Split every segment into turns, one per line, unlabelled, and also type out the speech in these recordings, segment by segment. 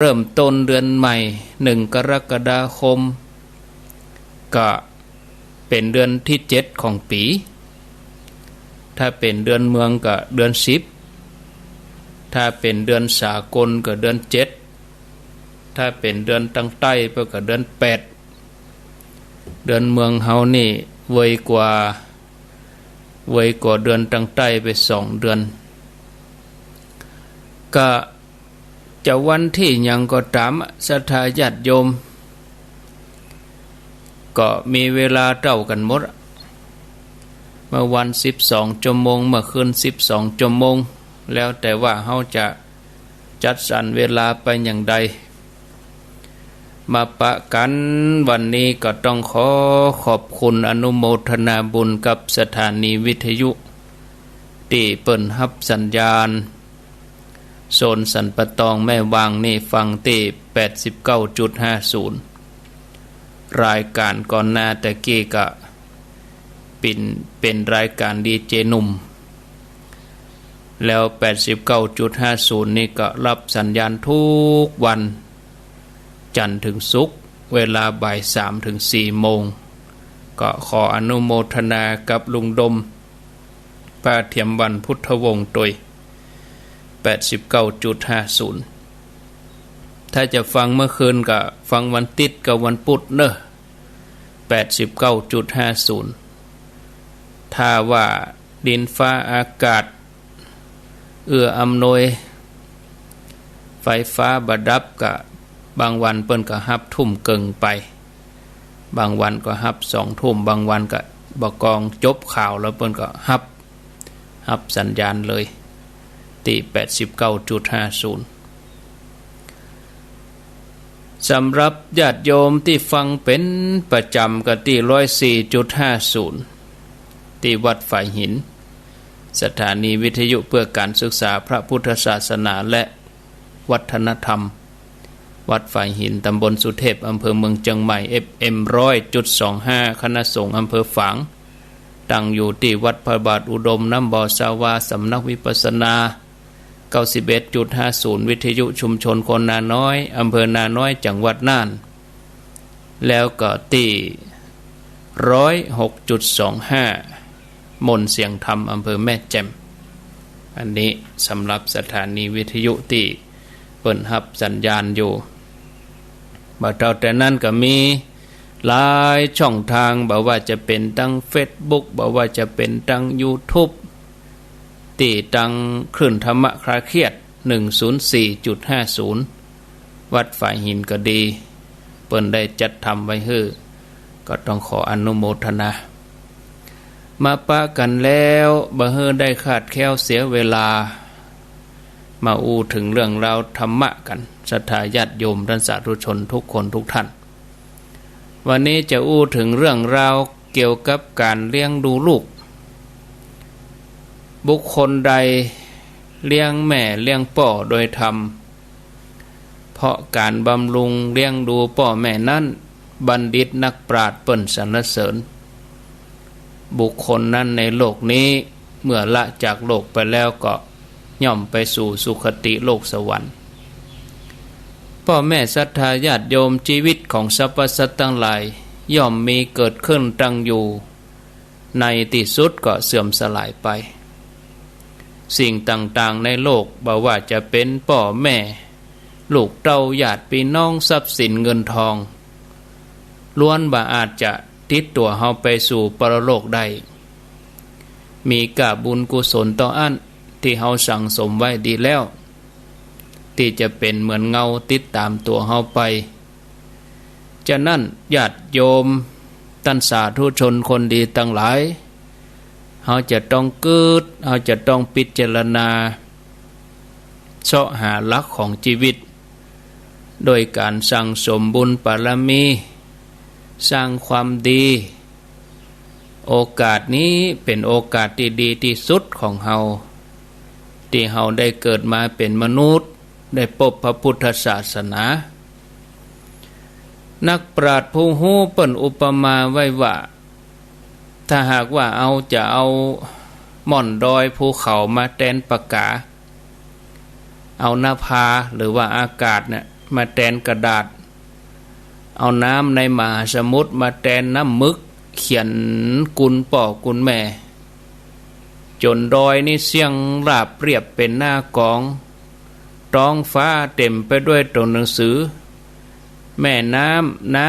เริ่มต้นเดือนใหม่1 กรกฎาคมก็เป็นเดือนที่7ของปีถ้าเป็นเดือนเมืองก็เดือน10ถ้าเป็นเดือนสากลก็เดือน7ถ้าเป็นเดือนตั้งใต้ก็เดือน8เดือนเมืองเฮานี่ไวกว่าเดือนตั้งใต้ไป2 เดือนก็จะวันที่ยังก็ตามศรัทธาญาติโยมก็มีเวลาเท่ากันหมดเมื่อวัน12 ชั่วโมงเมื่อคืน12 ชั่วโมงแล้วแต่ว่าเฮาจะจัดสรรเวลาไปอย่างใดมาปะกันวันนี้ก็ต้องขอบคุณอนุโมทนาบุญกับสถานีวิทยุที่เปิ้นรับสัญญาณโซนสันปะตองแม่วางนี่ฟังที่ 89.50 รายการก่อนหน้าตะกี้ก็เป็นรายการดีเจหนุ่มแล้ว 89.50 นี่ก็รับสัญญาณทุกวันจันทร์ถึงศุกร์เวลาบ่าย 3 ถึง 4 โมงก็ขออนุโมทนากับลุงดมป้าเทียมวันพุทธวงศ์ตย89.50 ถ้าจะฟังเมื่อคืนก็ฟังวันติดกับวันพุธเนอะ 89.50 ถ้าว่าดินฟ้าอากาศอำนวยไฟฟ้าบัดดับก็บางวันเปิ้นก็ฮับทุ่มเกิงไปบางวันก็ฮับ2 ทุ่มบางวันก็บ่กองจบข่าวแล้วเปิ้นก็ฮับสัญญาณเลยที่ 89.50 สำหรับญาติโยมที่ฟังเป็นประจำก็ที่ 104.50 ที่วัดฝ่ายหินสถานีวิทยุเพื่อการศึกษาพระพุทธศาสนาและวัฒนธรรมวัดฝ่ายหินตำบลสุเทพอำเภอเมืองเชียงใหม่ FM 100.25 คณะสงฆ์อำเภอฝางตั้งอยู่ที่วัดพระบาทอุดมน้ำบ่อสาวาสำนักวิปัสสนา 91.50 วิทยุชุมชนคนนาน้อยอำเภอนาน้อยจังหวัดน่านแล้วก็ที่ 106.25 มนต์เสียงธรรมอำเภอแม่แจ่มอันนี้สำหรับสถานีวิทยุที่เปิดรับสัญญาณอยู่บ่เท่าแต่นั้นก็มีหลายช่องทางบ่ว่าจะเป็นตั้ง Facebook บ่ว่าจะเป็นตั้ง YouTube ที่ตั้งคลื่นธรรมะคลายเครียด 104.50 วัดฝ่ายหินก็ดีเปิ้นได้จัดทำไว้ให้ก็ต้องขออนุโมทนามาปะกันแล้วบ่เฮอได้ขาดแคลวเสียเวลามาอู้ถึงเรื่องราวธรรมะกันศรัทธาญาติโยมท่านสาธุชนทุกคนทุกท่านวันนี้จะอู้ถึงเรื่องราวเกี่ยวกับการเลี้ยงดูลูกบุคคลใดเลี้ยงแม่เลี้ยงพ่อโดยธรรมเพราะการบำรุงเลี้ยงดูพ่อแม่นั้นบัณฑิตนักปราชญ์เปิ้นสรรเสริญบุคคลนั้นในโลกนี้เมื่อละจากโลกไปแล้วก็ย่อมไปสู่สุคติโลกสวรรค์พ่อแม่ศรัทธาญาติโยมชีวิตของสรรพสัตว์ทั้งหลายย่อมมีเกิดขึ้นตั้งอยู่ในที่สุดก็เสื่อมสลายไปสิ่งต่างๆในโลกบ่ว่าจะเป็นพ่อแม่ลูกเต้าญาติพี่น้องทรัพย์สินเงินทองล้วนบ่อาจจะติดตัวเฮาไปสู่ปรโลกได้มีกาบุญกุศลต่ออันที่เฮาสั่งสมไว้ดีแล้วที่จะเป็นเหมือนเงาติดตามตัวเฮาไปฉะนั้นญาติโยมท่านสาธุชนคนดีทั้งหลายเฮาจะต้องเกิดเฮาจะต้องพิจารณาเสาะหาหลักของชีวิตโดยการสั่งสมบุญบารมีสร้างความดีโอกาสนี้เป็นโอกาสที่ดีที่สุดของเฮาที่เฮาได้เกิดมาเป็นมนุษย์ได้พบพระพุทธศาสนานักปราชญ์ผู้ฮู้เปิ้นอุปมาไว้ว่าถ้าหากว่าจะเอาม่อนดอยภูเขามาแทนปากกา เอาหน้าผาหรือว่าอากาศเนี่ย มาแทนกระดาษเอาน้ำในมหาสมุทรมาแทนน้ำมึกเขียนกุลป่อกุลแม่จนดอยนี่เสียงราบเรียบเป็นหน้ากองท้องฟ้าเต็มไปด้วยตัวหนังสือแม่น้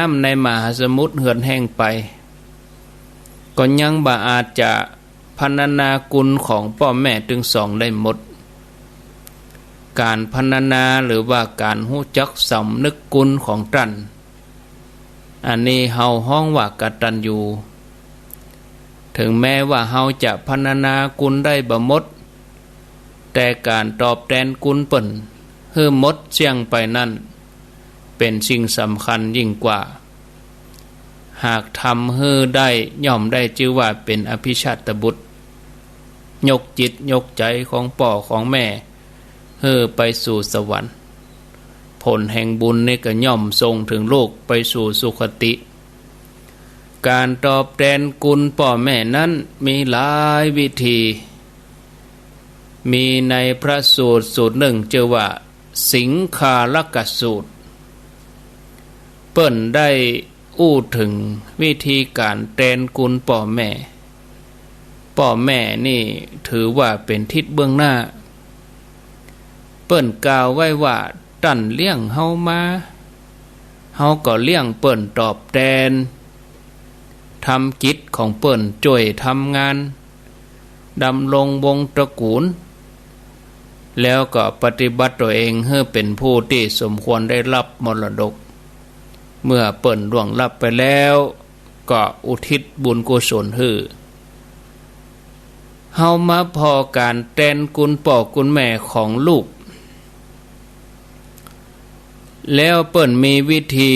ำในมหาสมุทรเหือดแห้งไปก็ยังบ่อาจจะพรรณนากุลของพ่อแม่ถึงสองได้หมดการพรรณนาหรือว่าการรู้จักสำนึกกุลของท่านอันนี้เฮาห้องว่ากตัญญูถึงแม้ว่าเฮาจะพรรณนากุลได้บ่หมดแต่การตอบแทนกุลเปิ้นให้หมดเสียงไปนั่นเป็นสิ่งสำคัญยิ่งกว่าหากทำให้ได้ย่อมได้ชื่อว่าเป็นอภิชาตบุตรยกจิตยกใจของพ่อของแม่ให้ไปสู่สวรรค์ผลแห่งบุญนี่ก็ย่อมส่งถึงลูกไปสู่สุคติการตอบแทนกุลพ่อแม่นั้นมีหลายวิธีมีในพระสูตรสูตรหนึ่งชื่อว่าสิงคาลกสูตรเปิ้นได้อู้ถึงวิธีการแทนกุลพ่อแม่นี่ถือว่าเป็นทิศเบื้องหน้าเปิ้นกล่าวไว้ว่าตั้นเลี้ยงเฮามาเฮาก็เลี้ยงเปิ้นตอบแทนทำกิจของเปิ้นช่วยทำงานดำรงวงตระกูลแล้วก็ปฏิบัติตัวเองให้เป็นผู้ที่สมควรได้รับมรดกเมื่อเปิ้นล่วงลับไปแล้วก็อุทิศบุญกุศลให้เฮามาพอการแทนกุลพ่อกุลแม่ของลูกแล้วเปิ้นมีวิธี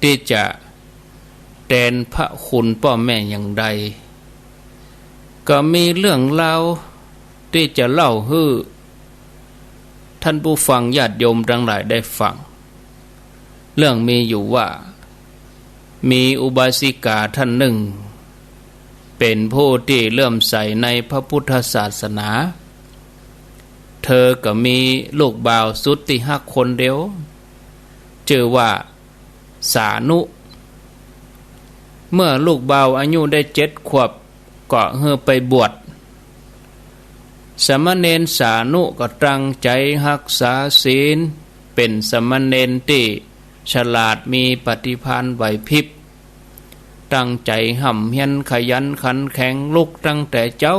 ที่จะแทนพระคุณพ่อแม่อย่างใดก็มีเรื่องเล่าที่จะเล่าให้ท่านผู้ฟังญาติโยมทั้งหลายได้ฟังเรื่องมีอยู่ว่ามีอุบาสิกาท่านหนึ่งเป็นผู้ที่เลื่อมใสในพระพุทธศาสนาเธอก็มีลูกบ่าวสุดที่ฮักคนเดียวชื่อว่าสานุเมื่อลูกบ่าวอายุได้7 ขวบก็เฮอไปบวชสมณเณรสานุก็ตั้งใจรักษาศีลเป็นสมณเณรที่ฉลาดมีปฏิภาณไหวพริบตั้งใจห่ำเฮียนขยันขันแข็งลุกตั้งแต่เจ้า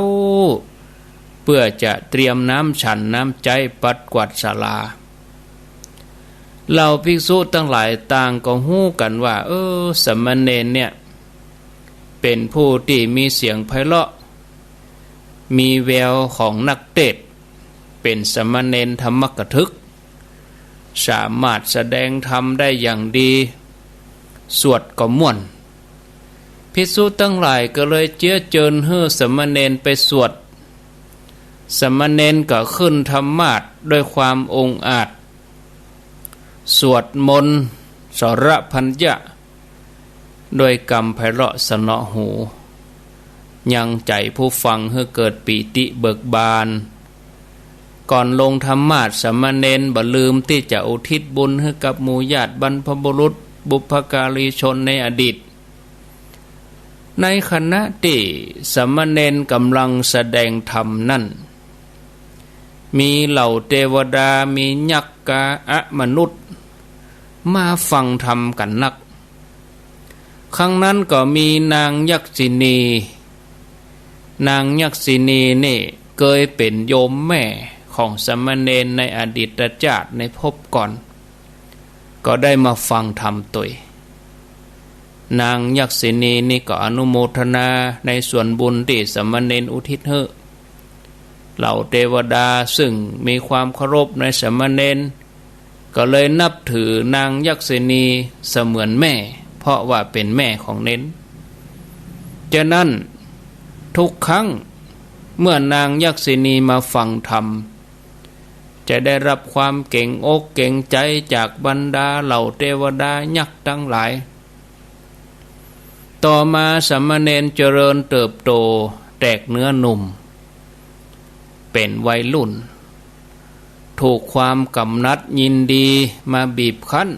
เพื่อจะเตรียมน้ำฉันน้ำใจปัดกวาดศาลาเหล่าภิกษุทั้งหลายต่างก็ฮู้กันว่าสมณเณรเนี่ยเป็นผู้ที่มีเสียงไพเราะมีแววของนักเทศน์เป็นสมณเณรธรรมกถึกสามารถแสดงธรรมได้อย่างดีสวดก็ม่วนภิกษุทั้งหลายก็เลยเชื้อเชิญให้สมณเณรไปสวดสมณเณรก็ขึ้นธรรมาสน์ด้วยความองอาจสวดมนต์สรพัญญะโดยกรรมไพเราะสนอหูยังใจผู้ฟังให้เกิดปีติเบิกบานก่อนลงธรรมาสน์สมณเณรบ่ลืมที่จะอุทิศบุญให้กับหมู่ญาติบรรพบุรุษบุพการีชนในอดีตในขณะที่สมณเณรกำลังแสดงธรรมนั่นมีเหล่าเทวดามียักษ์กะมนุษย์มาฟังธรรมกันนักครั้งนั้นก็มีนางยักษินีนี่เคยเป็นโยมแม่ของสมณเณรในอดีตชาติในภพก่อนก็ได้มาฟังธรรมตัวนางยักษินีนี่ก็อนุโมทนาในส่วนบุญที่สมณเณรอุทิศให้เหล่าเทวดาซึ่งมีความเคารพในสมณเณรก็เลยนับถือนางยักษินีเสมือนแม่เพราะว่าเป็นแม่ของเณรฉะนั้นทุกครั้งเมื่อนางยักษินีมาฟังธรรมจะได้รับความเก่งอกเก่งใจจากบรรดาเหล่าเทวดายักษ์ทั้งหลายต่อมาสมณเณรเจริญเติบโตแตกเนื้อหนุ่มเป็นวัยรุ่น ถูกความกำนัดยินดีมาบีบคั้น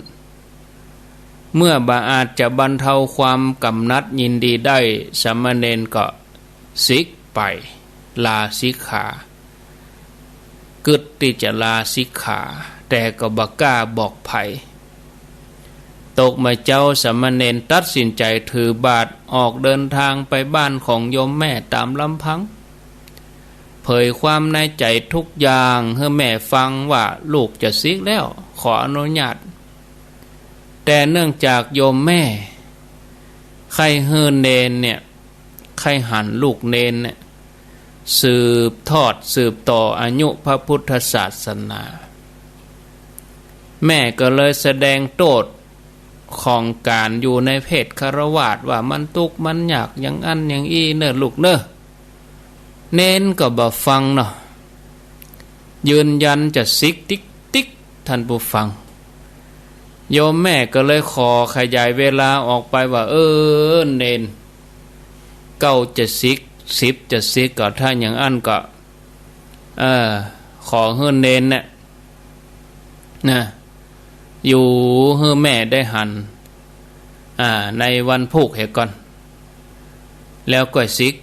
เมื่อบาอาจจะบรรเทาความกำนัดยินดีได้สามเณรก็สิกไปลาสิกขากึศที่จะลาสิกขาแต่ก็บ่กล้าบอกไผตกมาเจ้าสามเณรตัดสินใจถือบาตรออกเดินทางไปบ้านของโยมแม่ตามลำพังเผยความในใจทุกอย่างให้แม่ฟังว่าลูกจะสิกแล้วขออนุญาตแต่เนื่องจากโยมแม่ใครเฮือนเนนเนี่ยใครหันลูกเนนเนี่ยสืบทอดสืบต่ออายุพระพุทธศาสนาแม่ก็เลยแสดงโทษของการอยู่ในเพศคฤหัสถ์ว่ามันทุกข์มันยากอย่างอันอย่างอีเนอะลูกเนอะเน้นก็บ่ฟังเนาะยืนยันจะซิกติ๊กติ๊กท่านผู้ฟังโยมแม่ก็เลยขอขยายเวลาออกไปว่าเน้น9จะซิก10จะซิกก็ถ้าอย่างอันก็ขอให้เน้นเนี่ยนะอยู่ให้แม่ได้หันในวันพุธเหตุก่อนแล้วก็ซิก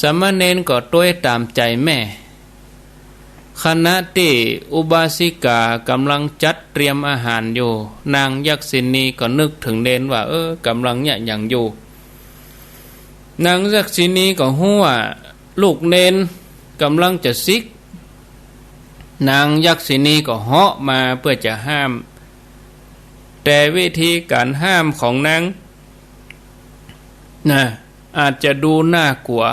สามเณรก็ต้วยตามใจแม่ขณะที่อุบาสิกากำลังจัดเตรียมอาหารอยู่นางยักษินีก็นึกถึงเนนว่ากำลังเนี่ยอย่างอยู่นางยักษินีก็ฮู้ว่าลูกเนนกำลังจะซิกนางยักษินีก็เหาะมาเพื่อจะห้ามแต่วิธีการห้ามของนางอาจจะดูน่ากลัว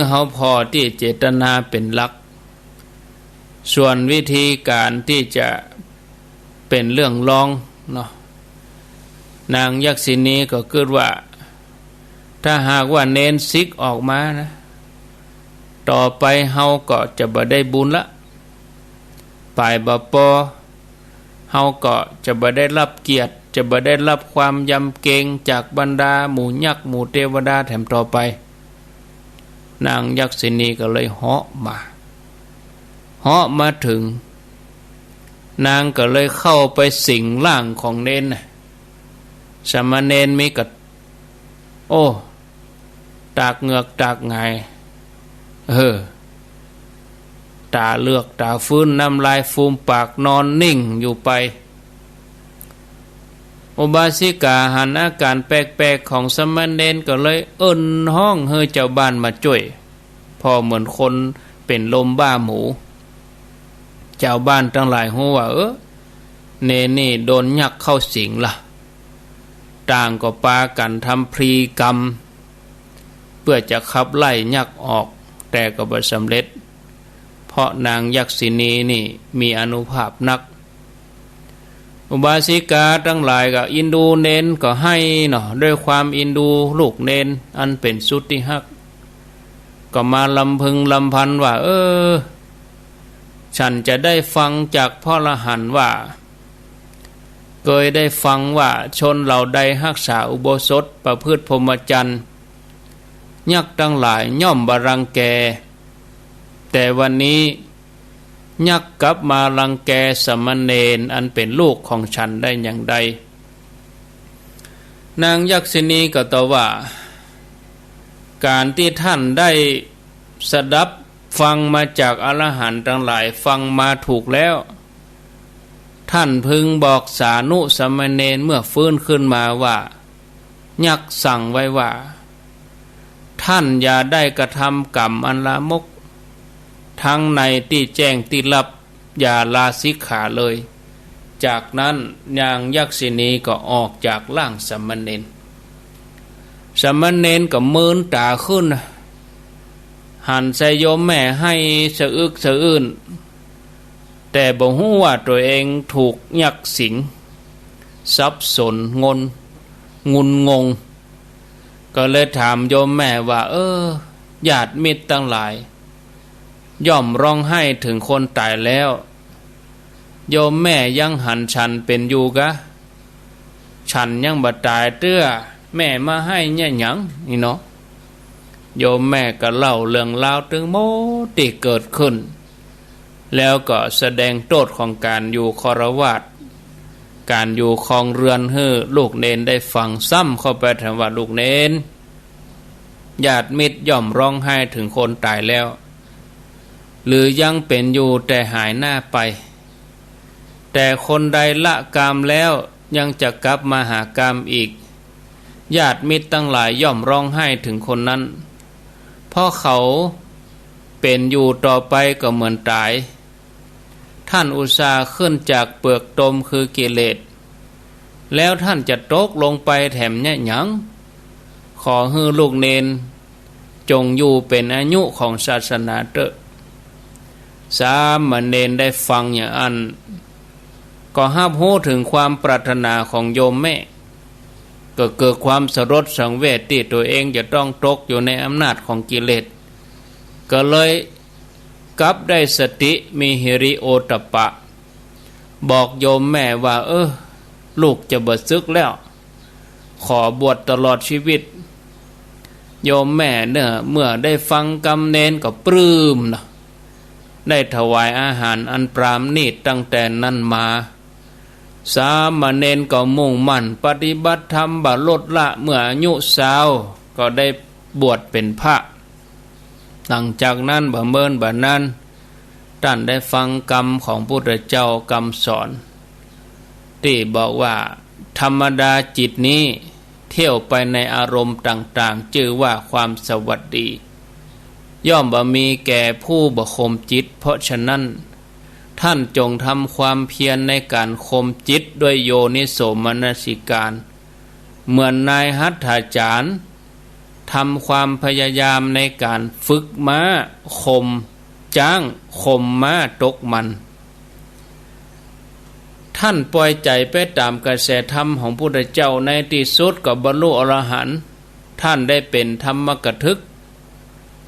เฮาพอที่เจตนาเป็นหลักส่วนวิธีการที่จะเป็นเรื่องรองเนาะนางยักษินีก็คิดว่าถ้าหากว่าเน้นซิกออกมานะต่อไปเฮาก็จะบ่ได้บุญละปลายบ่ปอเฮาก็จะบ่ได้รับเกียรติจะบ่ได้รับความยำเกรงจากบรรดาหมู่ยักษ์หมู่เทวดาแถมต่อไปนางยักษินีก็เลยเหาะมาถึงนางก็เลยเข้าไปสิงร่างของเนนสามเณรมีก็ตากเหงือกตากไงตาเลือกตาฟื้นน้ำลายฟูมปากนอนนิ่งอยู่ไปอุบาสิกาหันอาการแปลกๆของสามเณรก็เลยห้องเฮ้ยเจ้าบ้านมาช่วยพอเหมือนคนเป็นลมบ้าหมูเจ้าบ้านทั้งหลายฮู้ว่าเนนี่โดนยักษ์เข้าสิงล่ะต่างก็ปากันทำพรีกรรมเพื่อจะขับไล่ยักษ์ออกแต่ก็บ่สำเร็จเพราะนางยักษินีนี่มีอานุภาพนักอุบาสิกาทั้งหลายก็อินดูเน้นก็ให้เนาะด้วยความอินดูลูกเน้นอันเป็นสุดที่ฮักก็มาลำพึงลำพันว่าฉันจะได้ฟังจากพ่อละหันว่าเคยได้ฟังว่าชนเหล่าใดรักษาอุโบสถประพฤติพรหมจรรย์ยักษ์ทั้งหลายย่อมบรังแกแต่วันนี้ยักษ์กลับมารังแกสามเณรอันเป็นลูกของฉันได้อย่างใดนางยักษินีก็ตอบว่าการที่ท่านได้สดับฟังมาจากอรหันต์ทั้งหลายฟังมาถูกแล้วท่านพึงบอกสานุสามเณรเมื่อฟื้นขึ้นมาว่ายักษ์สั่งไว้ว่าท่านอย่าได้กระทำกรรมอันลามกทั้งในที่แจ้งที่ลับอย่าลาสิกขาเลยจากนั้นนางยักษินีก็ออกจากร่างสามเณรสามเณรก็มืนตาขึ้นหันใส่โยมแม่ให้สะอึกสะอื้นแต่บ่ฮู้ว่าตัวเองถูกยักษ์สิงสับสนงุนงงก็เลยถามโยมแม่ว่าญาติมิตรทั้งหลายย่อมร้องไห้ถึงคนตายแล้วโยมแม่ยังหันฉันเป็นอยู่กะฉันยังบ่ตายเตื้อแม่มาให้เนี่ยหยังนี่เนาะโยมแม่ก็เล่าเรื่องราวถึงโมที่เกิดขึ้น แล้วก็แสดงโทษของการอยู่คฤหัสถ์การอยู่ครองเรือนให้ลูกเนนได้ฟังซ้ำเข้าไปถามว่าลูกเนนญาติมิตรย่อมร้องไห้ถึงคนตายแล้วหรือยังเป็นอยู่แต่หายหน้าไปแต่คนใดละกามแล้วยังจะกลับมาหากามอีกญาติมิตรตั้งหลายย่อมร้องไห้ถึงคนนั้นเพราะเขาเป็นอยู่ต่อไปก็เหมือนตายท่านอุตส่าห์ขึ้นจากเปลือกตมคือกิเลสแล้วท่านจะตกลงไปแถมเนี่ยหยังขอให้ลูกเนนจงอยู่เป็นอายุของศาสนาเถอะสามเณรได้ฟังอย่างอันก็รับรู้ถึงความปรารถนาของโยมแม่ก็เกิดความสลดสังเวชที่ตัวเองจะต้องตกอยู่ในอำนาจของกิเลสก็เลยกลับได้สติมีหิริโอตตัปปะบอกโยมแม่ว่าลูกจะบวชศึกแล้วขอบวชตลอดชีวิตโยมแม่เนี่ยเมื่อได้ฟังกำเนนก็ปลื้มนะได้ถวายอาหารอันปราณีตตั้งแต่นั้นมาสามเณรก็มุ่งมั่นปฏิบัติธรรมบำลดละเมื่ออายุสาวก็ได้บวชเป็นพระหลังจากนั้นบ่เมินบ่นั้นท่านได้ฟังกรรมของพุทธเจ้ากรรมสอนที่บอกว่าธรรมดาจิตนี้เที่ยวไปในอารมณ์ต่างๆชื่อว่าความสวัสดีย่อมบ่มีแก่ผู้บ่ข่มจิตเพราะฉะนั้นท่านจงทำความเพียรในการข่มจิตด้วยโยนิโสมนสิการเหมือนนายหัตถาจารย์ทำความพยายามในการฝึกม้าข่มจ้างข่มม้าตกมันท่านปล่อยใจไปตามกระแสธรรมของพระพุทธเจ้าในที่สุดก็บรรลุอรหันต์ท่านได้เป็นธรรมกถึก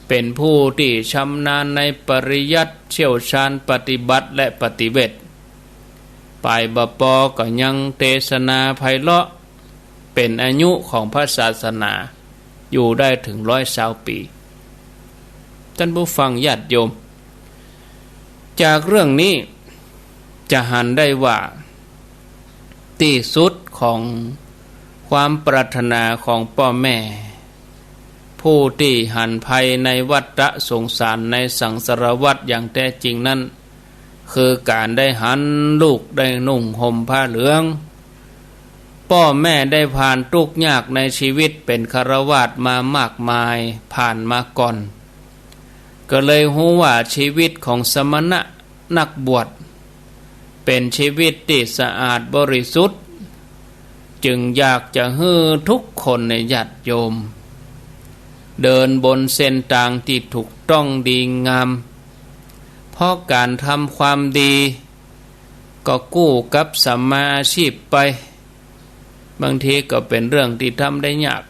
เป็นผู้ที่ชำนาญในปริยัติเชี่ยวชาญปฏิบัติและปฏิเวทปลายบปก็ยังเทศนาไพเราะเป็นอายุของพระศาสนาอยู่ได้ถึง120 ปีท่านผู้ฟังญาติโยมจากเรื่องนี้จะหันได้ว่าที่สุดของความปรารถนาของพ่อแม่ผู้ที่หันภัยในวัฏสงสารในสังสารวัฏอย่างแท้จริงนั้นคือการได้หันลูกได้นุ่งห่มผ้าเหลืองพ่อแม่ได้ผ่านทุกข์ยากในชีวิตเป็นฆราวาสมามากมายผ่านมาก่อนก็เลยรู้ว่าชีวิตของสมณะนักบวชเป็นชีวิตที่สะอาดบริสุทธิ์จึงอยากจะให้ทุกคนในญาติโยมเดินบนเส้นทางที่ถูกต้องดีงามเพราะการทำความดีก็กู้กับสัมมาอาชีพไปบางทีก็เป็นเรื่องที่ทำได้ยาก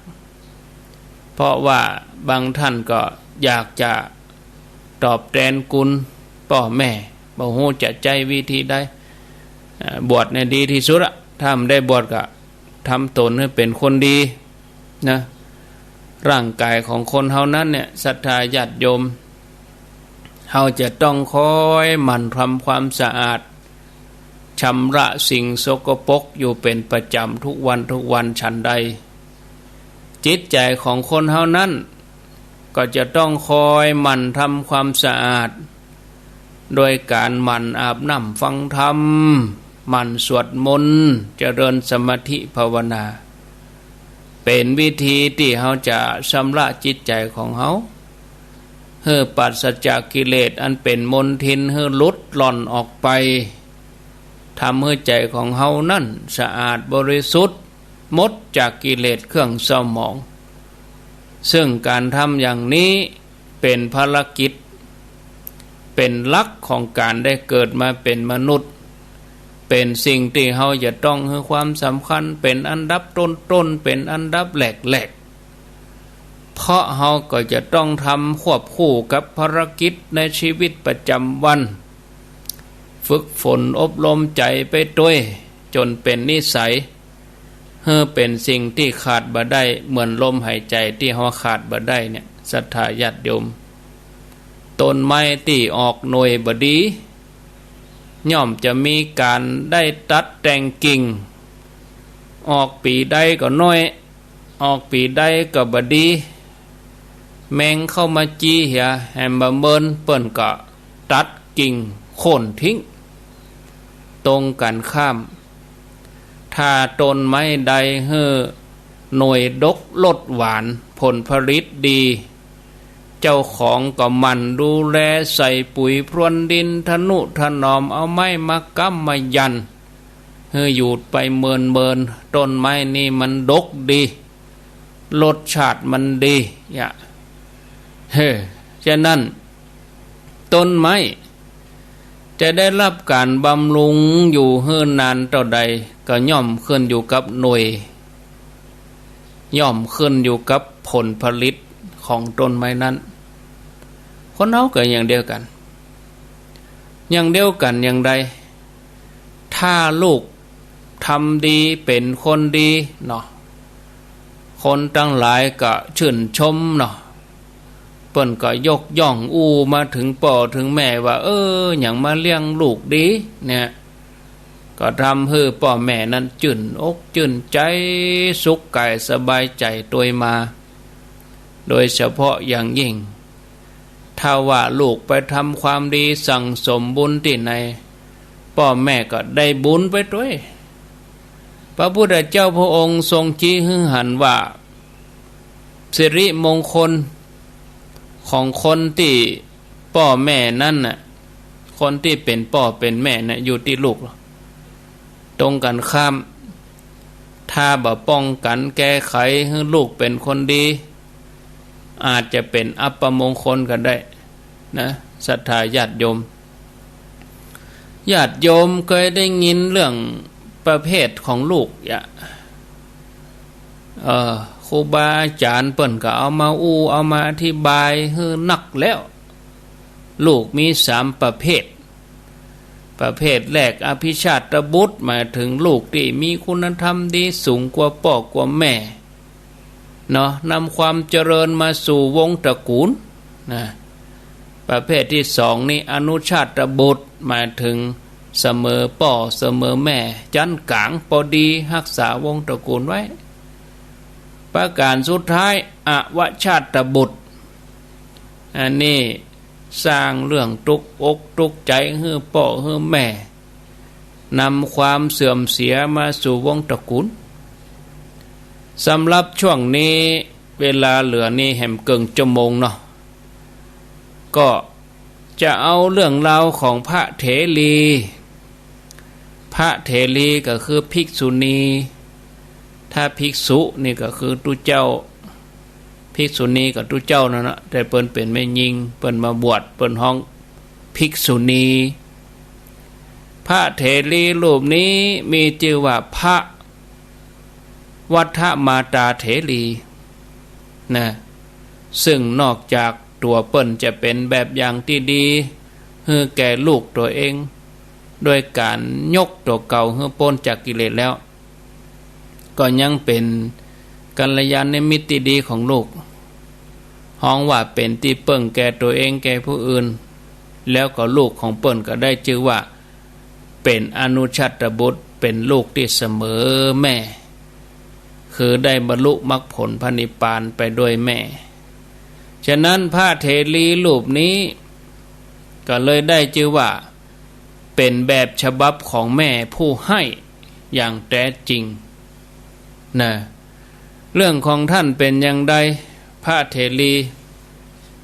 เพราะว่าบางท่านก็อยากจะตอบแทนคุณพ่อแม่บ่ฮู้จะใจวิธีใดบวชเนี่ยดีที่สุดอะถ้าไม่ได้บวชก็ทำตนให้เป็นคนดีนะร่างกายของคนเฮานั้นเนี่ยศรัทธาญาติโยมเฮาจะต้องคอยหมั่นทำความสะอาดชำระสิ่งสกปรกอยู่เป็นประจำทุกวันฉันใดจิตใจของคนเฮานั้นก็จะต้องคอยหมั่นทำความสะอาดโดยการหมั่นอาบน้ำฟังธรรมหมั่นสวดมนต์เจริญสมาธิภาวนาเป็นวิธีที่เฮาจะชำระจิตใจของเฮาให้ปราศจากกิเลสอันเป็นมลทินให้หลุดหล่อนออกไปทำให้ใจของเฮานั่นสะอาดบริสุทธิ์หมดจากกิเลสเครื่องเศร้าหมองซึ่งการทำอย่างนี้เป็นภารกิจเป็นหลักของการได้เกิดมาเป็นมนุษย์เป็นสิ่งที่เฮาจะต้องให้ความสำคัญเป็นอันดับต้นเป็นอันดับแหลกเพราะเฮาก็จะต้องทำควบคู่กับภารกิจในชีวิตประจำวันฝึกฝนอบรมใจไปด้วยจนเป็นนิสัยให้เป็นสิ่งที่ขาดบ่ได้เหมือนลมหายใจที่เฮาขาดบ่ได้เนี่ยศรัทธาญาติโยมต้นไม้ที่ออกหน่วยบ่ดี ย่อมจะมีการได้ตัดแต่งกิ่งออกปีใดก็น้อยออกปีใดก็บดีแมงเข้ามาจี้เหียแฮมบะเมินเปิ้นก็ตัดกิ่งโค่นทิ้งตรงกันข้ามถ้าต้นไม้ใดเฮ้อหน่วยดกลดหวานผลผลิตดีเจ้าของก็มันดูแลใส่ปุ๋ยพรวนดินทนุถนอมเอาไม้มาก้ำมายันเฮ้อหยุดไปเมินต้นไม้นี่มันดกดีรสชาติมันดีฉะนั้นต้นไม้จะได้รับการบำรุงอยู่เฮือนนานเท่าใดก็ย่อมขึ้นอยู่กับหน่วยย่อมขึ้นอยู่กับผลผลิตของต้นไม้นั้นคนเราก็อย่างเดียวกันอย่างใดถ้าลูกทำดีเป็นคนดีเนาะคนทั้งหลายก็ชื่นชมเนาะเปิ้นก็ยกย่องอู้มาถึงพ่อถึงแม่ว่าอย่างมาเลี้ยงลูกดีเนี่ยก็ทำให้พ่อแม่นั้นจื่นอกจื่นใจสุขกายสบายใจตัวมาโดยเฉพาะอย่างยิ่งถ้าว่าลูกไปทำความดีสั่งสมบุญที่ไหนพ่อแม่ก็ได้บุญไปด้วยพระพุทธเจ้าพระองค์ทรงชี้ให้หันว่าสิริมงคลของคนที่พ่อแม่นั่นน่ะคนที่เป็นพ่อเป็นแม่น่ะอยู่ที่ลูกตรงกันข้ามถ้าบ่ป้องกันแก้ไขให้ลูกเป็นคนดีอาจจะเป็นอัปมงคลกันได้นะศรัทธาญาติโยมเคยได้ยินเรื่องประเภทของลูกครูบาอาจารย์เปิ้นก็เอามาเอามาอธิบายให้นักแล้วลูกมี3ประเภทแรกอภิชาตบุตรหมายถึงลูกที่มีคุณธรรมดีสูงกว่าพ่อกว่าแม่เนาะนำความเจริญมาสู่วงตระกูลนะประเภทที่2นี่อนุชาตบุตรหมายถึงเสมอพ่อเสมอแม่จันกลางพอดีรักษาวงตระกูลไว้ประการสุดท้ายอวชาตบุตรอันนี้สร้างเรื่องทุกข์อกทุกข์ใจให้พ่อให้แม่นำความเสื่อมเสียมาสู่วงตระกูลสำหรับช่วงนี้เวลาเหลือนี่แหมเกินชั่วโมงเนาะก็จะเอาเรื่องราวของพระเถรีก็คือภิกษุณีถ้าภิกษุนี่ก็คือตุเจ้าภิกษุณีกับตุเจ้านั่นนะแต่เปิ้นเป็นแม่หญิงเปิ้นมาบวชเปิ้นห้องภิกษุณีพระเถรีรูปนี้มีชื่อว่าพระวัฏมาตาเถรีนะซึ่งนอกจากตัวเปิ้นจะเป็นแบบอย่างที่ดีให้แก่ลูกตัวเองโดยการยกตัวเก่าให้พ้นจากกิเลสแล้วก็ยังเป็นกัลยาณมิตรที่ดีของลูกห้องว่าเป็นที่เปิ้งแก่ตัวเองแก่ผู้อื่นแล้วก็ลูกของเปิ้นก็ได้ชื่อว่าเป็นอนุชาตบุตรเป็นลูกที่เสมอแม่คือได้บรรลุมรรคผลพระนิพพานไปด้วยแม่ฉะนั้นพระเถรีรูปนี้ก็เลยได้ชื่อว่าเป็นแบบฉบับของแม่ผู้ให้อย่างแท้จริงนะเรื่องของท่านเป็นอย่างใดพระเถรี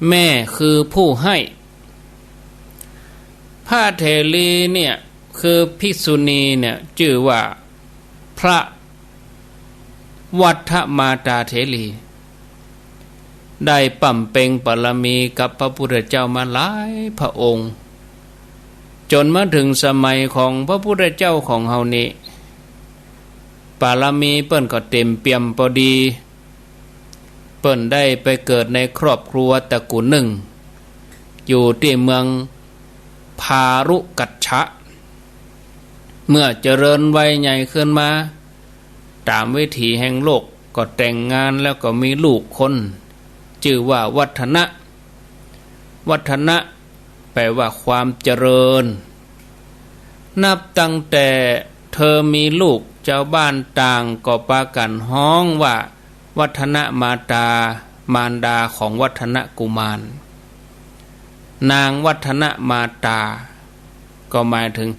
แม่คือผู้ให้พระเถรีเนี่ยคือภิกษุณีเนี่ยชื่อว่าพระวัฏมาตาเถรีได้ปั่มเป่งบารมีกับพระพุทธเจ้ามาหลายพระองค์จนมาถึงสมัยของพระพุทธเจ้าของเฮานี้บารมีเปิ้นก็เต็มเปี่ยมพอดีเปิ้นได้ไปเกิดในครอบครัวตระกูลหนึ่งอยู่ที่เมืองพารุกัจฉะเมื่อเจริญวัยใหญ่ขึ้นมาตามวิถีแห่งโลกก็แต่งงานแล้วก็มีลูกคนชื่อว่าวัฒนะแปลว่าความเจริญ นับตั้งแต่เธอมีลูกเจ้าบ้านต่างก็ปากันฮ้องว่าวัฒนมาตามารดาของวัฒนกุมารนางวัฒนมาตาก็หมายถึง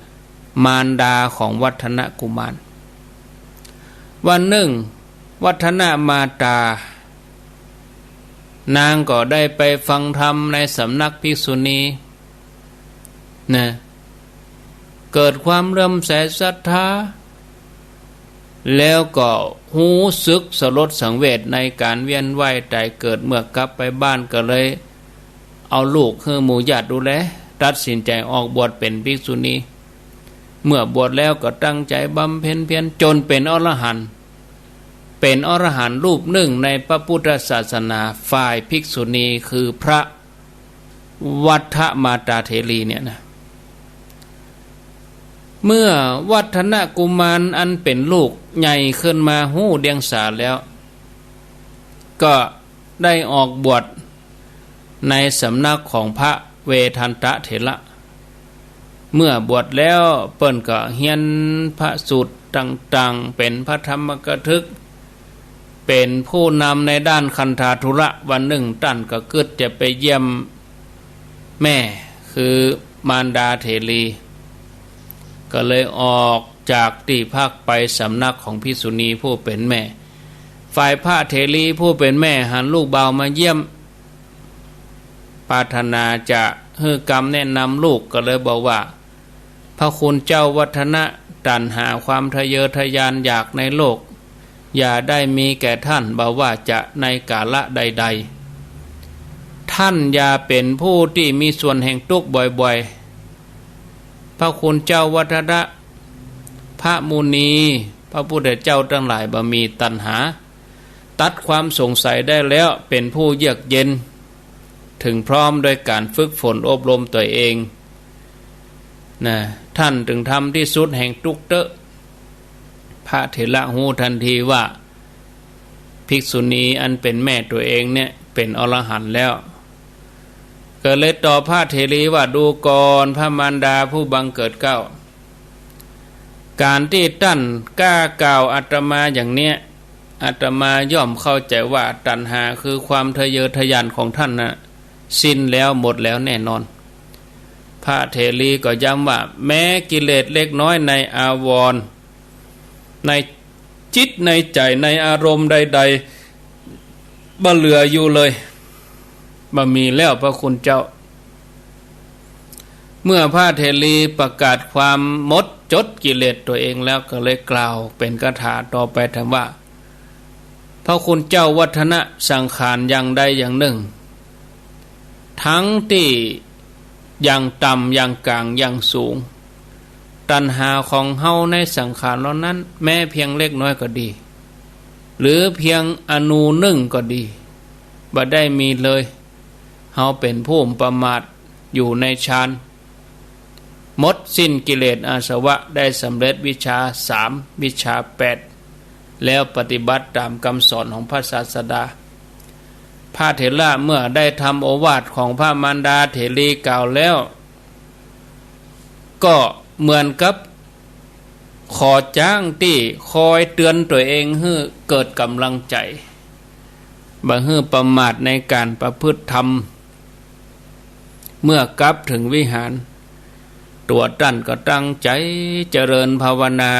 มารดาของวัฒนกุมารวันหนึ่งวัฒนมาตานางก็ได้ไปฟังธรรมในสำนักภิกษุณีนะเกิดความเริ่มใสศรัทธาแล้วก็หูสึกสลดสังเวชในการเวียนว่ายตายเกิดเมื่อกลับไปบ้านก็เลยเอาลูกคือหมู่ญาติดูแลตัดสินใจออกบวชเป็นภิกษุณีเมื่อบวชแล้วก็ตั้งใจบำเพ็ญเพียรจนเป็นอรหันต์เป็นอรหันต์รูปหนึ่งในพระพุทธศาสนาฝ่ายภิกษุณีคือพระวัฒมาตาเถรีเนี่ยนะเมื่อวัฒนกุมารอันเป็นลูกใหญ่ขึ้นมาหู้เดียงสาแล้วก็ได้ออกบวชในสำนักของพระเวทันตเถระเมื่อบวชแล้วเปิ้นก็เฮียนพระสูตรต่างๆเป็นพระธรรมกถึกเป็นผู้นำในด้านคันธาธุระวันหนึ่งท่านก็เกิดจะไปเยี่ยมแม่คือมารดาเถรีก็เลยออกจากที่พักไปสำนักของภิกษุณีผู้เป็นแม่ฝ่ายพระเถรีผู้เป็นแม่หันลูกเบามาเยี่ยมปรารถนาจะให้กรรมแนะนำลูกก็เลยบอกว่าพระคุณเจ้าวัฒนะตัณหาความทะเยอทะยานอยากในโลกอย่าได้มีแก่ท่านบ่ว่าจะในกาละใดๆท่านอย่าเป็นผู้ที่มีส่วนแห่งทุกข์บ่อยๆพระคุณเจ้าวัฒนะพระมุนีพระพุทธเจ้าทั้งหลายบ่มีตัณหาตัดความสงสัยได้แล้วเป็นผู้เยือกเย็นถึงพร้อมโดยการฝึกฝนอบรมตัวเองนะท่านถึงทำที่สุดแห่งทุกข์เตอะพระเถระหูทันทีว่าภิกษุณีอันเป็นแม่ตัวเองเนี่ยเป็นอรหันต์แล้วก็เลยตอบพระเถรีว่าดูก่อนพระมารดาผู้บังเกิดเกล้าการที่ท่านกล้ากล่าวอาตมาอย่างเนี้ยอาตมาย่อมเข้าใจว่าตัณหาคือความทะเยอทะยานของท่านนะสิ้นแล้วหมดแล้วแน่นอนพระเถรีก็ย้ำว่าแม้กิเลสเล็กน้อยในอาวรณ์ในจิตในใจในอารมณ์ใดๆบ่เหลืออยู่เลยบ่มีแล้วพระคุณเจ้าเมื่อพระเถรีประกาศความหมดจดกิเลสตัวเองแล้วก็เลยกล่าวเป็นคาถาต่อไปถามว่าพระคุณเจ้าวัฒนะสังขารอย่างใดอย่างหนึ่งทั้งที่อย่างต่ำอย่างกลางอย่างสูงตัณหาของเฮาในสังขารเหล่านั้นแม้เพียงเล็กน้อยก็ดีหรือเพียงอนูหนึ่งก็ดีบ่ได้มีเลยเฮาเป็นผู้ประมาทอยู่ในฌานหมดสิ้นกิเลสอาสวะได้สำเร็จวิชา3วิชา8แล้วปฏิบัติตามคำสอนของพระศาสดาพระเถระเมื่อได้ทำโอวาทของพระมารดาเถรีกล่าวแล้วก็เหมือนกับขอจ้างที่คอยเตือนตัวเองให้เกิดกำลังใจบ่ให้ประมาทในการประพฤติธรรมเมื่อกลับถึงวิหารตัวท่านก็ตั้งใจเจริญภาวนา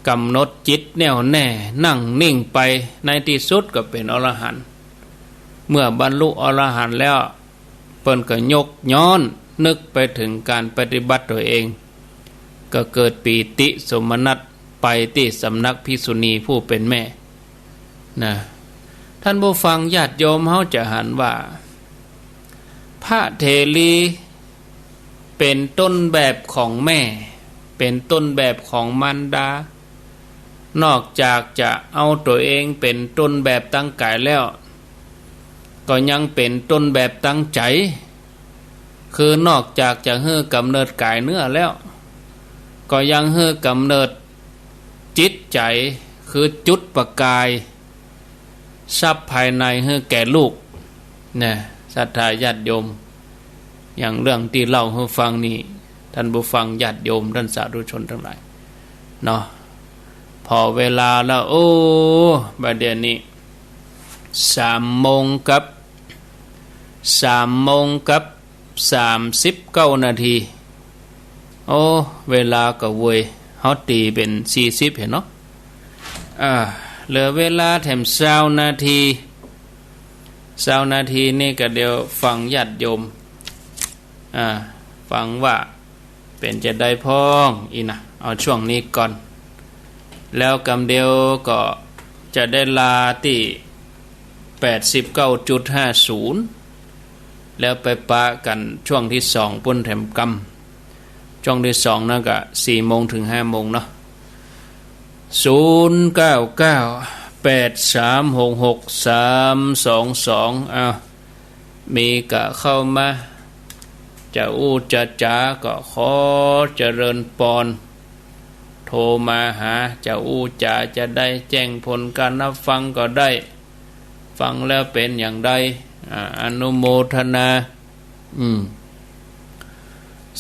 กำหนดจิตแน่วแน่นั่งนิ่งไปในที่สุดก็เป็นอรหันต์เมื่อบรรลุอรหันต์แล้วเปิ้นก็ยกย้อนนึกไปถึงการปฏิบัติตัวเองก็เกิดปีติสมนัสไปที่สำนักภิกษุณีผู้เป็นแม่นะท่านผู้ฟังญาติโยมเฮาจะหันว่าพระเถรีเป็นต้นแบบของแม่เป็นต้นแบบของมารดานอกจากจะเอาตัวเองเป็นต้นแบบตั้งกายแล้วก็ยังเป็นต้นแบบตั้งใจคือนอกจากจะให้กำเนิดกายเนื้อแล้วก็ยังให้กำเนิดจิตใจคือจุดประกายทรัพย์ภายในให้แก่ลูกนะศรัทธาญาติโยมอย่างเรื่องที่เล่าให้ฟังนี่ ท่านผู้ฟังญาติโยมท่านสาธุชนทั้งหลายเนาะพอเวลาแล้วโอ้บัดเดี๋ยวนี้3:39 นาทีโอ้เวลาก็เวยเฮาตีเป็น40เห็นเนาะเหลือเวลาแถม20 นาทีนี่ก็เดี๋ยวฟังญาติโยมฟังว่าเป็นจะได้พ้องอีนะเอาช่วงนี้ก่อนแล้วกำเดียวก็จะได้ลาที่89.50แล้วไปปะกันช่วงที่2ปุ่นแถมกำช่วงที่2นั่นก็4 โมงถึง5 โมงเนาะ0998366322มีกะเข้ามาจะจะจ๋าก็ขอเจริญปอนโทรมาหาจะจ๋าจะได้แจ้งผลการรับฟังก็ได้ฟังแล้วเป็นอย่างใดอนุโมทนา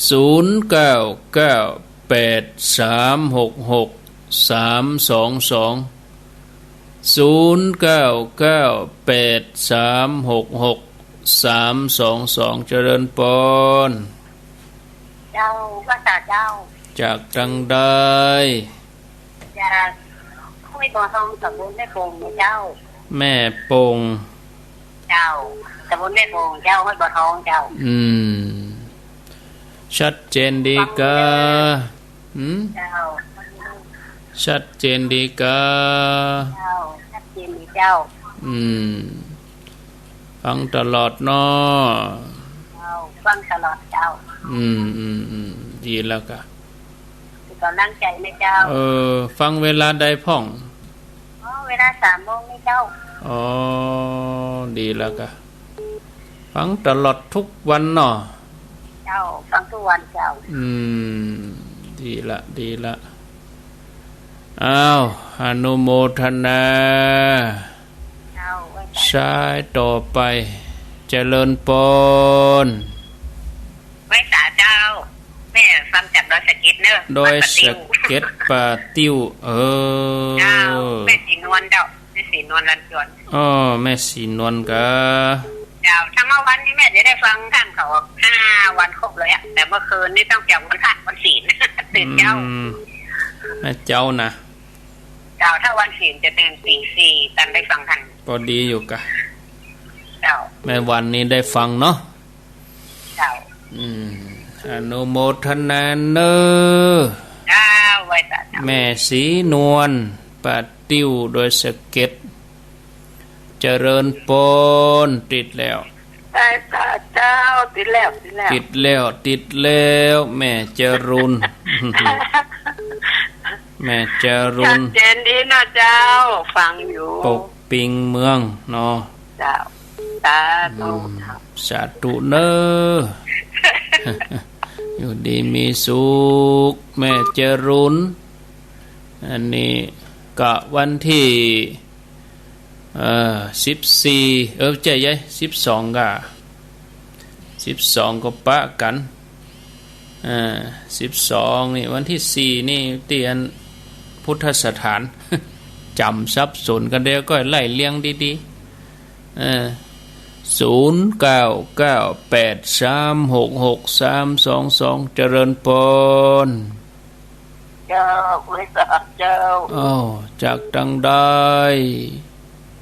0998366322เจริญปอน
เจ้าว่าตาเจ้า
จากจังใด
จากห้วยบ่อทองตำบลแม่โป่งเจ้า
แม่ปง
เจ้าตำบลแม่โป่งเจ้าห้วยบ่อทองเจ้า
ชัดเจนดีกา
เจ้า
ชัดเจนดีกา
เจ้าชัดเจนดีเจ้า
ฟังตลอดเนาะ
ฟังตลอดเจ้า
ดีแล้วกะ
กำลังใจไหมเจ้า
ฟังเวลาใดพ่อง
เวลา3 โมงนี่เจ้า
ดีแล้วกะฟังตลอดทุกวันเนาะ
เจ้าฟังทุกวันเจ้า
ดีละอ้าวอนุโมทนาใช้ต่อไปเจริญปอน
ไว้สาเจ้าแม่ฟังจากดอยสะเก็ดเนอะ
ดอยสะเก็ดป่าติ้ว
เจ้าแม่สีนวลเจ้าแม่สีนวลลันจวน
แม่สีนวลกะ
เจ้าถ้าเมื่อวันนี้แม่จะได้ฟังท่านเขา5 วันครบเลยอะแต่เมื่อคืนนี่ต้องจากวันพระวันศีลตื่นเจ้า
แม่เจ้านะ
เจ้าถ้าวันศีลจะตื่นตี 4ตันได้ฟังท่าน
พอดีอยู่กะ
เจ้า
แม่วันนี้ได้ฟังเนาะ
เจ้า
อนุโมทนาเนอ
ไว้จ้ะ
แม่สีนวลปัดติ้วโดยสะเก็ดเจริญปนติดแล้ว
ได้จ้ะเจ้าติด
แล้วแม่เจรุนแม่เจรุน
เจนดีนะเจ้าฟังอยู่
ปกปิงเมืองเนาะ
เจ้า
สาธุเนออยู่ดีมีสุขแม่เจรุนอันนี้ก็วันที่14ใจยัย12ก็12ก็ปะกัน12นี่วันที่4นี่เตียนพุทธสถานจำสับสนกันเดียวก็ไล่เลี้ยงดีๆ0998366322เจริญปอน
เจ้าบริษัทเจ้า
จากตังได้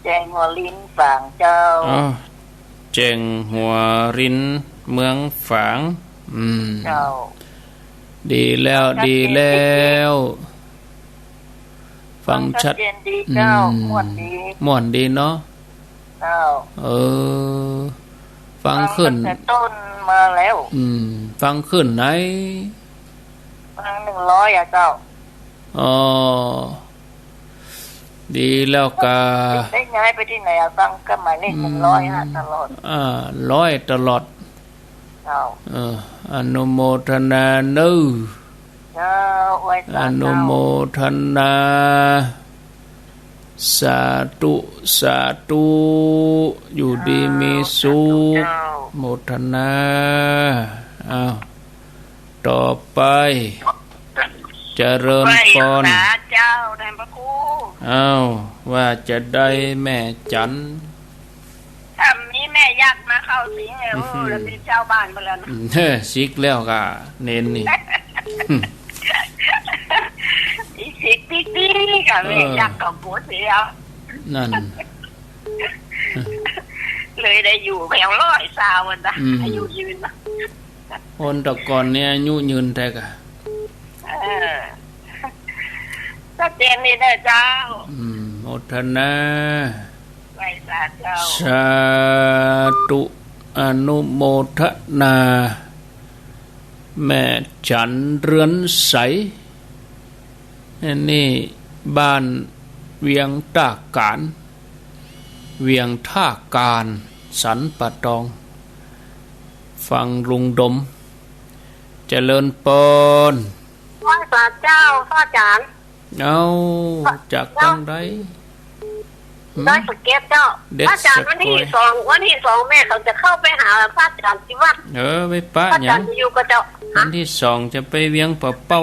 แจงหัวลิ้นฝางเจ้า
แจงหัวรินเมืองฝาง
เจ้า
ดีแล้วฟังชัด
ดีเจ้า
ม่วนดีเนาะฟังขึ้น
ต้นมาแล้ว
ฟังขึ้นไหน
ฟัง100อ่ะเจ้า
ดีแล้วกะ
ได้ย้ายไปที่ไหนฟังก็หมายเลข100ตลอด
100ตลอด
เจ้า
อนุโมทนาเนอ
เจ้าไว้
อนุโมทนาสาธุอยู่ดีมีสุขโมทนา ต่อไปเจริญพร
เจ้าได้พระครู
อ้าวว่าจะได้แม่จัน
ทำนี้แม่ยักษ์มาเข้าสิงแล้วแล้วเป็นเจ้าบ้านไปแล้วนะ
ซิกแล้วก็เน้นนี่
สิกติ๊กติ๊กกับแม่ยักษ์กับผัวเสีย
นั่น
เลยได้อยู่แถวร้อยสาวนะอายุยืนนะ
คนตะก่อนเนี่ยอายุยืนแต่กะ
ชัดเจนนี่ได้เจ้า
โมทนา
ไหว้สาเจ้า
สาธุอนุโมทนาแม่จันเรือนใสนี่บ้านเวียงท่าการเวียงท่าการสันปะตองฟังลุงดมเจริญปน
ไหว้สาเจ้าพ่อจาน
เอาจากตั้งได้
ได้สเก็ตเจ้าพระอาจารย์วันที่สองแม่เขาจะเข้าไปหาพระอาจารย์ที่วัด
ไปป้า
อย่างพระอาจารย์อยู่กับเจ้า
วันที่2จะไปเวียงปะเป้า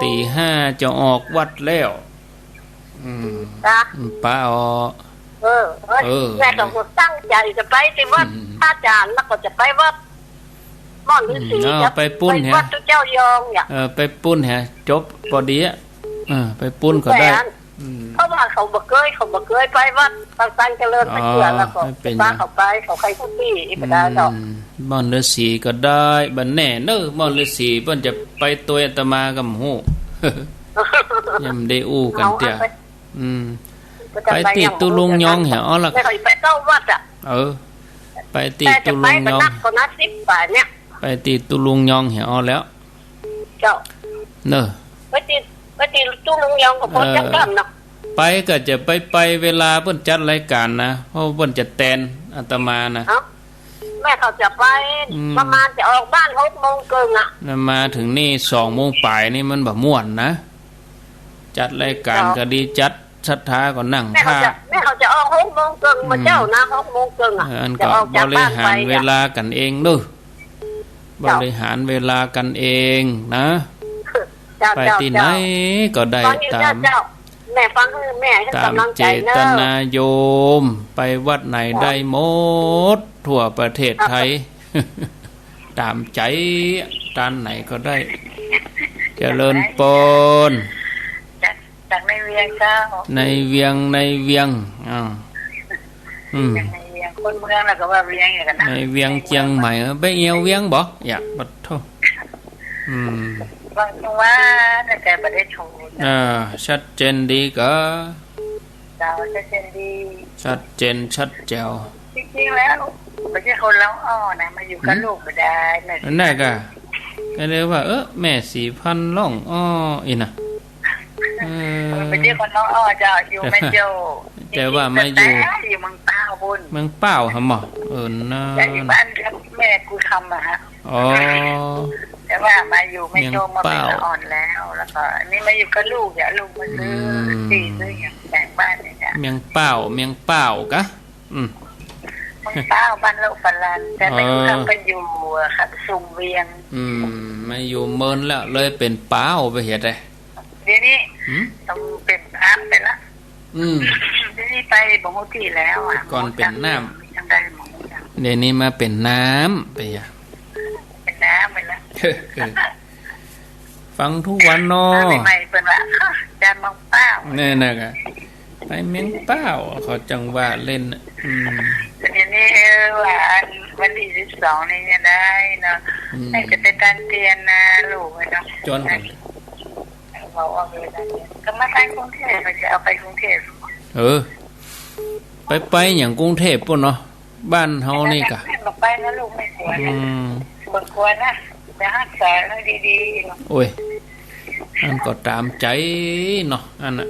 ตี 5จะออกวัดแล้วป้า
แม่ต้องตั้งใจจะไปที่วัดพระอาจารย์แล้วก็จะไปวัดม่อนฤาษี
ไปปุ้นฮะ
วัดเจ้ายองเนี่ย
ไปปุ้นฮะจบพอดีไปปุ้นก็ได้
เพราะว่าเขาบ่เคยไปวัดตั้งเจริญไปเชื่อแล้วก็ป้าเขาไปเขาใครพูดที่ไม่ได้หรอก
ม่อนฤาษีก็ได้บัดแน่เน้อม่อนฤาษีเพิ่นจะไปตัวอาตมากับฮู้ยังได้อู้กันเตี้ยไปติดตุลุงยองเหรอล่ะ
ไปเข้าวัด
ไปติดตุลุงยองไปติดตุลุงยองเหรอแล้ว
เจ้า
เนอะ
ไปติดตุลุงยองก็พอจังกันเนาะ
ไปก็จะไปเวลาเพิ่นจัดรายการนะเพราะเพิ่นจะแตนอาตมานะ
แม่เขาจะไปประมาณจะออกบ้าน6 โมงครึ่ง
มาถึงนี่2 โมงปลายนี่มันบ่ม่วนนะจัดรายการก็ดีจัดศรัทธาก็นั่งท่า
แม่เขาจะออก6 โมงครึ่งมาเจ้านะ6 โมงครึ่ง
อันก็บริหารเวลากันเองเด้อบริหารเวลากันเองนะไปที่ไหนก็ได้ตาม
แม่ฟังแม่
ตามเจตนาโยมไปวัดไหนได้หมดทั่วประเทศไทยตามใจตานไหนก็ได้เจริญปน
จากในเวียงเจ้า
ในเวียงในเวียง
คนเมืองแล้วก็ว่าเวียงอย่างนั้น
ในเวียงเชียงใหม่ไปเอียวเวียงบ่อยากบัดโท
บางจังหวัดแต่ประเทศชน
ชัดเจนดีก็
ชัดเจนดี
ชัดเจนชัดแจ๋ว
จริงๆแล้วไม่ใช่คนร้องอ้อนะมาอยู่กับลูกไม่ได้
นั่นก็เรียกว่าแม่4,000ร้องอ้ออีน่ะ
ไม่ใช่คนร้องอ้อจะอยู่ไม่เจ้า
แต่ว่าไม่อยู่
เมืองเป้าบุญ
เมืองเป้าหะหมอน่า
อยู่บ้านแม่กูทำฮะแต่ว่ามาอยู่ไม่โจมมาเป็นอ่อนแล้วก็นี่มาอยู่กับลูกลูกมาซื้อซื้ออย่างแบ่งบ้านเนี่ย
เมียงเป้ากะ
เมืองเป้าบ้านเราฝรั่งแต่ไม่รู้ทำไปอยู่ขัดสุ่มเวียง
มาอยู่เมินแล้วเลยเป็นเป้าไปเหตุใด
เดี๋ยวนี้ต้องเป็นน้ำไปละเดี๋ยวนี้ไปบ่งที่แล้ว
ก่อนเป็นน้ำเดี๋ยวนี้มาเป็นน้ำไปอ่ะ
เป็นน้ำไปละ
ฟังทุกวันเนาะ
ใหม่เป็นว่าจานมังเป้า
เนี่ยนะกะไปเมียงเป้าเขาจังว่าเล่น
เดี๋ยวนี้วันที่12นี่จะได้เนาะให้จะไปการเรียนนะลูกเนาะ
จนกัน
บอกว่าเวลาก็มาไปกรุงเทพไปจะเอาไปกรุงเทพ
ไปอย่างกรุงเทพปุ่นเนาะบ้านเฮานี่กะ
บอกไปนะลูกไม่กลัวนะบ่กลัวนะจะรักษาให้ดีๆ
โอ้ยอันก็ตามใจเนาะอันน่ะ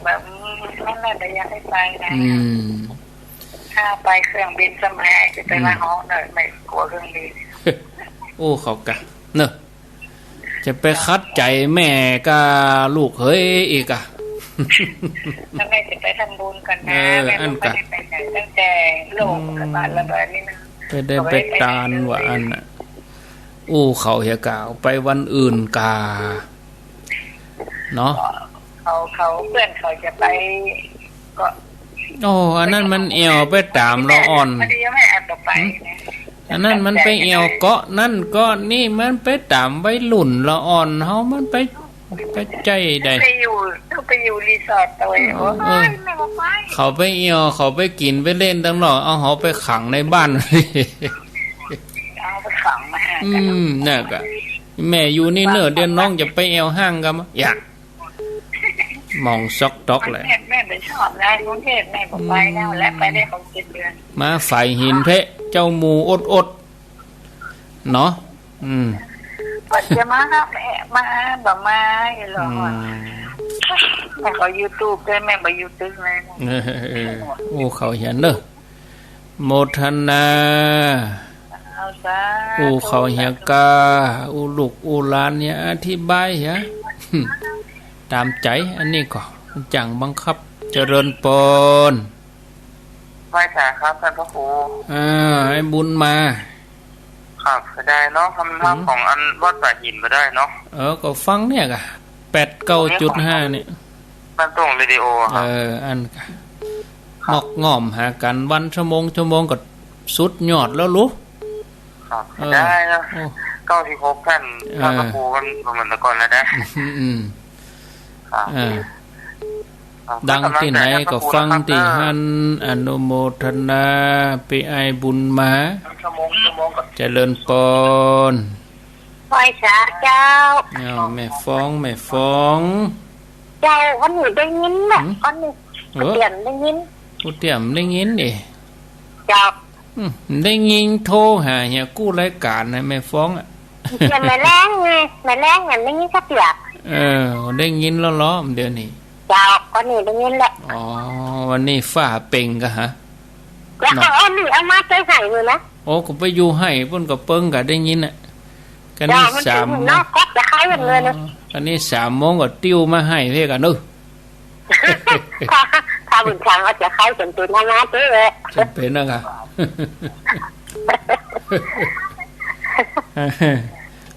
แบบแม่อยากให้ไปนะถ้าไปเครื่องบินสมัยจะไปมาห้องหน่อยไม่กลัวเครื่องบิน
โอ้เขากะเนอะจะไปคัดใจแม่กับลูกเฮ้ยอีกอ่ะ
ถ้าแม่จะไปทำบุญกันนะแม่ไม่ได้ไปไหนตั้งแต่โลกกับบ้านระบาดนี่มัน
ไปได้ไปตานว่าอันน่ะ อู้เขาเฮียกาวไปวันอื่นกาเนาะ
เขาเพื่อนเขาจะไปก็
โอ้อันนั้นมันเอวไปตามละอ่อนอันนั้นมันไปเอวเกาะนั่นเกาะนี่มันไปตามไว้หลุ่นละอ่อนเฮามันไปใจได้
ไปอยู่รีสอร์ทตัวเอง
เขาไปเอวเขาไปกินไปเล่นตั้งหรอเอาเขาไปขังในบ้าน
เอาไปขังมา
น่ะกะแม่อยู่นี่เนอะเดี๋ยวน้องจะไปเอวห้างกันมั้ยอยากมองซอกตอกเลย
แม่ไปชอบนะกรุงเทพแม่ก็ไปแล้วและไปได้ของ7 เดือน
มาฝ่ายหินเพะเจ้าหมูอดเนาะ
ปัจจะมาครับมาแบบมาอยู่หรอแม่ก็ YouTube ด้วยแม่ไป YouTube เลย
โอ้เขาเห็นเด้อโมทนาอูเขาเหียกาอูลูกอูหลานเนี่ยอธิบายฮะตามใจอันนี้ก็จังบังคับเจริญปน
ไหว้ค่ะครับท่านพระครู
ให้บุญมา
ครับได้เนาะทำท่าของอันวัดป่าหินมาได้เนาะ
ก็ฟังเนี่ยกะ89.5เนี่ย
มันตรงวิดีโอ
อันกะงอกง่อมหากันวันชั่วโมงก็สุดยอดแล้วลูก
ครับได้แล้ว96ท่านท่านพระครูกันประมาณตะก่อนแล้วนะ
ดังที่ไหนก็ฟังที่หันอนุโมทนาไปไอบุญมาเจริญปน
ไหว้สาเจ้า
แม่ฟ้อง
เจ้าวันนี้ได้ยินไหมวันนี้เตียมได้ยิน
กูเตียมได้ยินดิ
เจ้า
ได้ยินโทรหาเฮียกู้รายการนะแม่ฟ้อง
อย่าแม่แรงไงแม่แรงอย่างได้ยินสักอย่าง
ได้ยินแล้วล้อมเดี๋ยวนี้
จ้าก็นี่ได้ยินแหละ
วันนี้ฝ้าเป่งกะฮะ
แล้วเอานี่เอามาใส่ไข่เลยนะ
โอ้ก็ไปอยู่ให้เพิ่นก็เปิ้งก็ได้ยินน่ะกันนี่3
เนาะก็จะขายเป็นเงินนะ
กันนี่3 โมงก็ติ้วมาให้เพ่กันเด้อ
ถ้าบุญชังก็จะขายจนตื่นมาเด้อเลย
จะเป็นนะค่ะ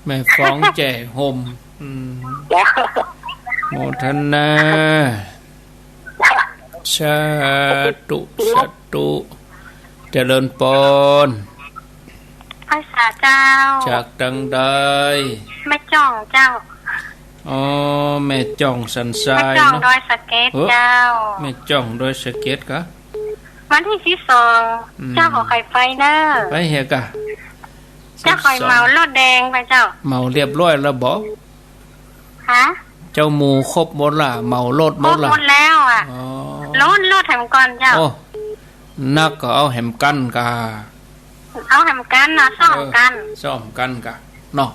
แม่ฟ้องแจ่ห่มโมทนาสาธุเจริญปน
ภาษาเจ้า
จากดังใด
แม่จ่องเจ้า
แม่จ่องสันทราย
แม่จ่องโดยสเก็ตเจ้า
แม่จ่องโดยสเก็ตกะ
วันที่2เจ้าขอไข่ไฟเนอ
ไปเฮียกะ
เจ้าคอยเมารถแดงไปเจ้า
เมาเรียบร้อยแล้วบ่
ฮะ
เจ้าหมูครบหมดล่ะเมารถหมดล่ะ
หมดแล้วอ่ะรถแหมก่อนเจ้า
นักก็เอาแหมกันกะ
เอาแหมกันนะซ่อม
กันกะเนาะ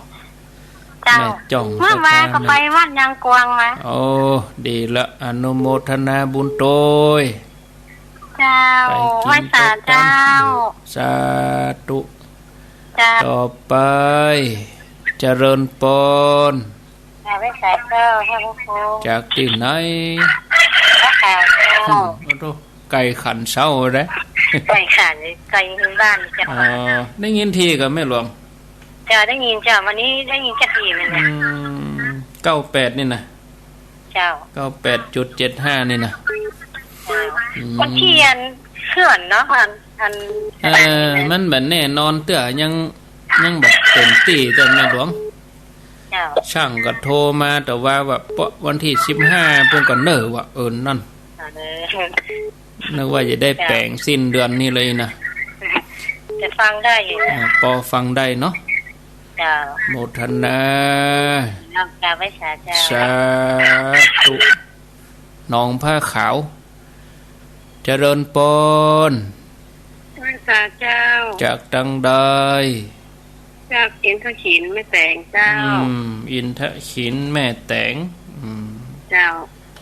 เจ้าจ่องเมื่อมาก็ไปวัดยังกวางมา
ดีละอนุโมทนาบุญโตย
เจ้าไหว้สาเจ้า
สาธุต่อไปเจริญปนจากที่ไหนไก่ขันเศร้าเลย
ไก่ขันไก่บ้านจ้ะ
ได้ยินทีกับแม่หลวง
จ้ะได้ยินจ้ะวันนี้ได้ยินจะทีเลยนะ
98นี่นะ
เจ้า
98.75นี่นะ
วันเทียนเคลื่อนเนาะ
มันแบบแน่นอนเตื้อยังแบบเต็มที่แต่แม่หลวงช่างก็โทรมาแต่ว่าวันที่15เพิ่นก็เน้อว่านั่นนึกว่าจะได้แปลงสิ้นเดือนนี้เลยนะ
จะฟังได้อยู่
พอฟังได้เนาะโมทนาสาธุน้องผ้าขาวเจริญปน
สาเจ้า
จากดังใด
จากอินทขินแม่แตงเจ้า
อินทขินแม่แตง
เจ้า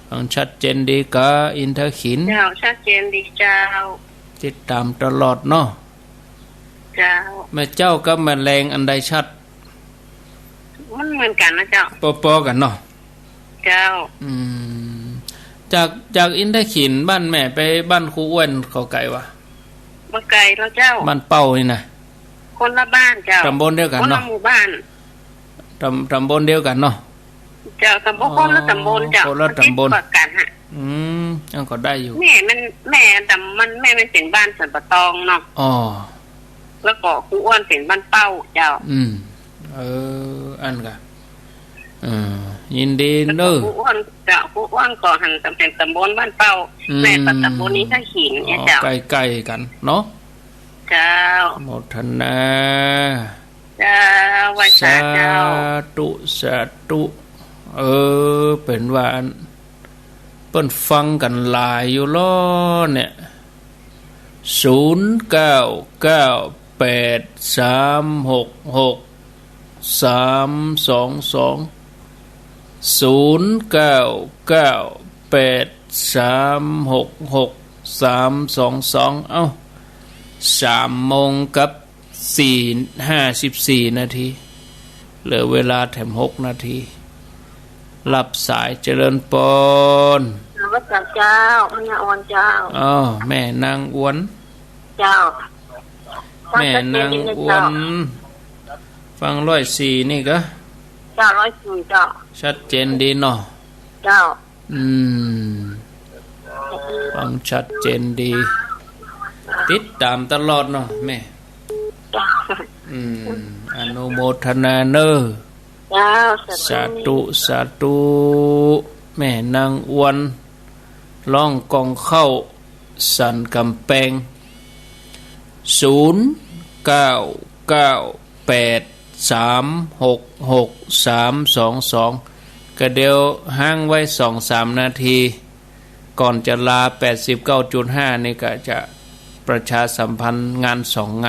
ฟังชัดเจนดีกะอินทขิน
เจ้าชัดเจนดีเจ้า
ติดตามตลอดเนาะ
เจ้า
แม่เจ้ากับแม่แรงอันใดชัด
มันเหมือนกันนะเจ้า
ปอกันเนาะ
เจ้า
จากอินทขินบ้านแม่ไปบ้านครูอ้วนเขาไกลวะ
มาไกลแล้วเจ้า
บ้านเป้านี่นะ
คนละบ้านเจ้า
ตำบลเดียวกัน
คนละ
เนาะ
หมู่บ้าน
ตำบลเดียวกันเนาะ
เจ้าตำบลคนละตำบลเจ้า
คนละตำบล
ประกันฮะ
ยังก็ได้อยู่
แม่มันเป็นบ้านสันปะตองเนาะ
อ๋อ
แล้วก็ครูอ้วนเป็นบ้านเป้าเจ้า
อันกะยินดีเนอะ
ครูอ้วนเจ้าครูอ้วนก็หันเป็นตำบลบ้านเป้าแม่ปัตตำบลนี้ถ้าหินเนี่ยเจ้า
ใกล้ๆกันเนาะ
เจ้า
โมทนา
เจ้าวัชาเจ้า
สาธุเป็นว่าเปิ้นฟังกันหลายอยู่ล้อเนี่ย0998366322 เอ้า3:54 นาทีเหลือเวลาแถม6 นาทีรับสายเจริญปน
พระเจ้าแม่ออนเจ้า
แม่นางอ้วน
เจ้า
แม่นางอ้วนฟัง104นี่ก็
เจ้า104เจ้า
ชัดเจนดีเนาะ
เจ้า
ฟังชัดเจนดีติดตามตลอดเนาะแม่อนุโมทนาเนอสาธุแม่นางอ้วนล่องกองเข้าสันกำแพง0998366322ก็เดี๋ยวห้างไว้ 2-3 นาทีก่อนจะลา 89.5 นี่ก็จะประชาสัมพันธ์งาน2 งาน